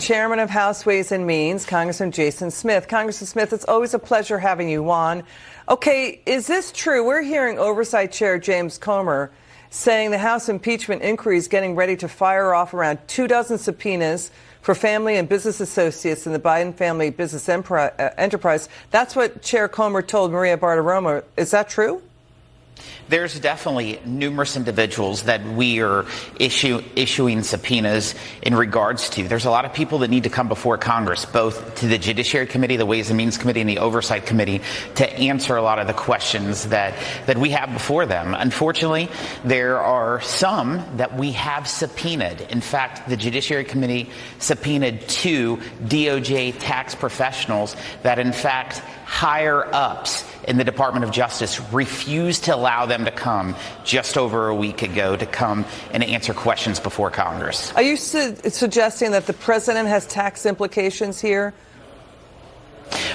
Chairman of House Ways and Means, Congressman Jason Smith. Congressman Smith, it's always a pleasure having you on. Okay, is this true? We're hearing Oversight Chair James Comer saying the House impeachment inquiry is getting ready to fire off around 24 subpoenas for family and business associates in the Biden family business enterprise. That's what Chair Comer told Maria Bartiromo. Is that true? There's definitely numerous individuals that we are issuing subpoenas in regards to. There's a lot of people that need to come before Congress, both to the Judiciary Committee, the Ways and Means Committee, and the Oversight Committee, to answer a lot of the questions that we have before them. Unfortunately, there are some that we have subpoenaed. In fact, the Judiciary Committee subpoenaed 2 DOJ tax professionals that, in fact, higher ups in the Department of Justice refused to allow them to come just over a week ago to come and answer questions before Congress. Are you suggesting that the president has tax implications here?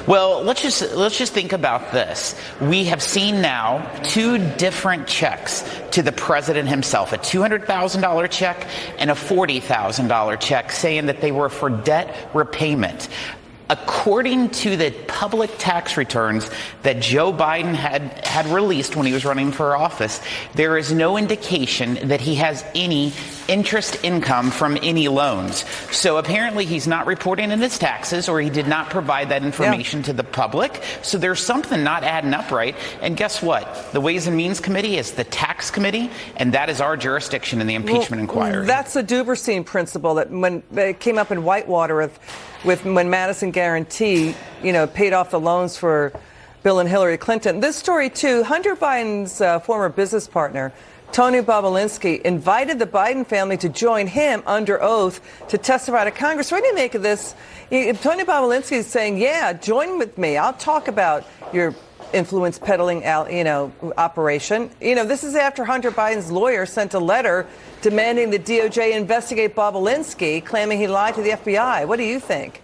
Well, let's just think about this. We have seen now 2 different checks to the president himself, a $200,000 check and a $40,000 check, saying that they were for debt repayment. According to the public tax returns that Joe Biden had released when he was running for office, there is no indication that he has any interest income from any loans. So apparently he's not reporting in his taxes, or he did not provide that information to the public. So there's something not adding up right. And guess what? The Ways and Means Committee is the tax committee, and that is our jurisdiction in the impeachment inquiry. That's the Duberstein principle that when it came up in Whitewater when Madison Guarantee, paid off the loans for Bill and Hillary Clinton. This story, too, Hunter Biden's former business partner, Tony Bobulinski, invited the Biden family to join him under oath to testify to Congress. What do you make of this? Tony Bobulinski is saying, yeah, join with me. I'll talk about your influence peddling, operation. This is after Hunter Biden's lawyer sent a letter demanding the DOJ investigate Bobulinski, claiming he lied to the FBI. What do you think?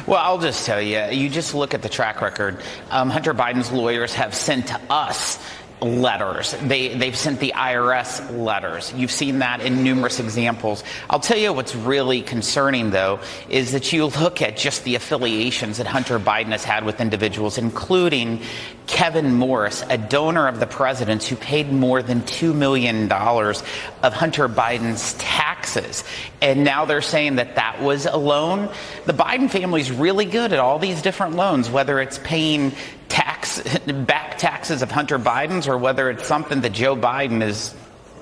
Well, I'll just tell you, you just look at the track record. Hunter Biden's lawyers have sent to us letters. They've sent the IRS letters. You've seen that in numerous examples. I'll tell you what's really concerning, though, is that you look at just the affiliations that Hunter Biden has had with individuals, including Kevin Morris, a donor of the president's who paid more than $2 million of Hunter Biden's taxes. And now they're saying that that was a loan. The Biden family's really good at all these different loans, whether it's paying back taxes of Hunter Biden's or whether it's something that Joe Biden is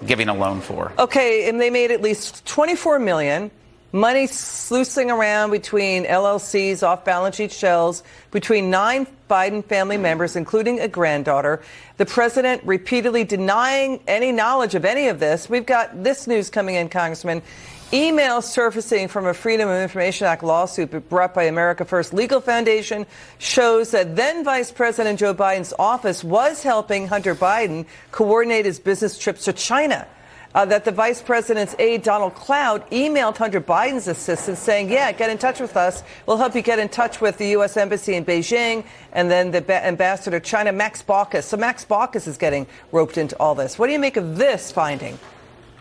giving a loan for. Okay, and they made at least $24 million. Money sluicing around between LLCs, off-balance sheet shells, between 9 Biden family members, including a granddaughter. The president repeatedly denying any knowledge of any of this. We've got this news coming in, Congressman. Emails surfacing from a Freedom of Information Act lawsuit brought by America First Legal Foundation shows that then Vice President Joe Biden's office was helping Hunter Biden coordinate his business trips to China. That the vice president's aide, Donald Cloud, emailed Hunter Biden's assistant saying, yeah, get in touch with us. We'll help you get in touch with the U.S. Embassy in Beijing and then the ambassador to China, Max Baucus. So Max Baucus is getting roped into all this. What do you make of this finding?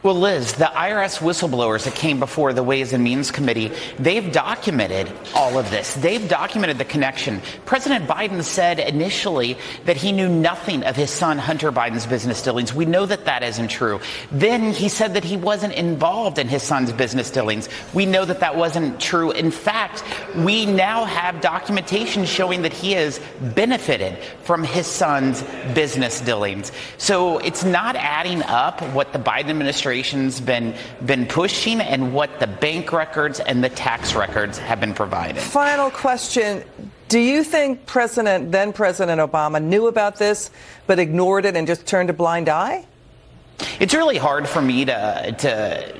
Well, Liz, the IRS whistleblowers that came before the Ways and Means Committee, they've documented all of this. They've documented the connection. President Biden said initially that he knew nothing of his son Hunter Biden's business dealings. We know that that isn't true. Then he said that he wasn't involved in his son's business dealings. We know that that wasn't true. In fact, we now have documentation showing that he has benefited from his son's business dealings. So it's not adding up what the Biden administration been pushing and what the bank records and the tax records have been provided. Final question. Do you think then President Obama knew about this but ignored it and just turned a blind eye? It's really hard for me to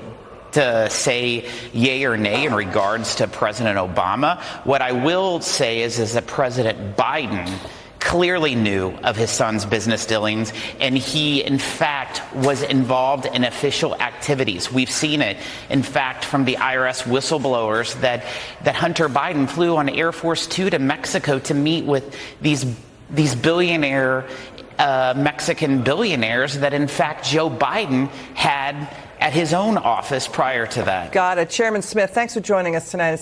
say yay or nay in regards to President Obama. What I will say is that President Biden clearly knew of his son's business dealings, and he, in fact, was involved in official activities. We've seen it, in fact, from the IRS whistleblowers that Hunter Biden flew on Air Force Two to Mexico to meet with these billionaire Mexican billionaires that, in fact, Joe Biden had at his own office prior to that. Got it. Chairman Smith, thanks for joining us tonight.